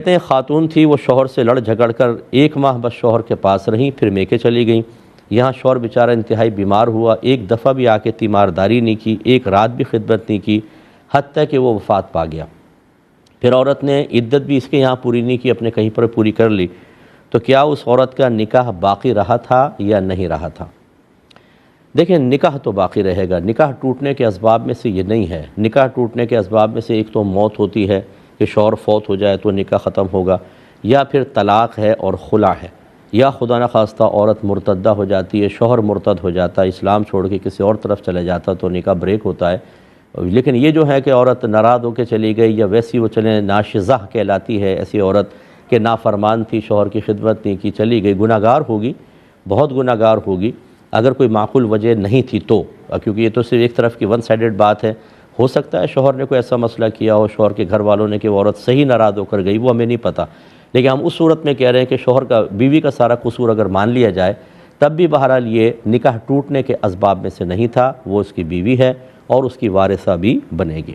کہتے ہیں خاتون تھی، وہ شوہر سے لڑ جھگڑ کر 1 ماہ بس شوہر کے پاس رہیں، پھر میکے چلی گئیں۔ یہاں شوہر بیچارہ انتہائی بیمار ہوا، ایک دفعہ بھی آ کے تیمارداری نہیں کی، ایک رات بھی خدمت نہیں کی، حتیٰ کہ وہ وفات پا گیا۔ پھر عورت نے عدت بھی اس کے یہاں پوری نہیں کی، اپنے کہیں پر پوری کر لی، تو کیا اس عورت کا نکاح باقی رہا تھا یا نہیں رہا تھا؟ دیکھیں، نکاح تو باقی رہے گا۔ نکاح ٹوٹنے کے اسباب میں سے یہ نہیں ہے۔ نکاح ٹوٹنے کے اسباب میں سے ایک تو موت ہوتی ہے کہ شوہر فوت ہو جائے تو نکاح ختم ہوگا، یا پھر طلاق ہے اور خلع ہے، یا خدا نخواستہ عورت مرتدہ ہو جاتی ہے، شوہر مرتد ہو جاتا ہے، اسلام چھوڑ کے کسی اور طرف چلے جاتا تو نکاح بریک ہوتا ہے۔ لیکن یہ جو ہے کہ عورت ناراض ہو کے چلی گئی، یا ویسی وہ چلیں ناشزہ کہلاتی ہے ایسی عورت کہ نافرمان تھی، شوہر کی خدمت نہیں کی، چلی گئی، گناہ گار ہوگی، بہت گناہ گار ہوگی اگر کوئی معقول وجہ نہیں تھی تو، کیونکہ یہ تو صرف ایک طرف کی ون سائیڈڈ بات ہے۔ ہو سکتا ہے شوہر نے کوئی ایسا مسئلہ کیا ہو، شوہر کے گھر والوں نے، کہ وہ عورت صحیح ناراض ہو کر گئی، وہ ہمیں نہیں پتہ، لیکن ہم اس صورت میں کہہ رہے ہیں کہ شوہر کا، بیوی کا سارا قصور اگر مان لیا جائے تب بھی بہرحال یہ نکاح ٹوٹنے کے اسباب میں سے نہیں تھا، وہ اس کی بیوی ہے اور اس کی وارثہ بھی بنے گی۔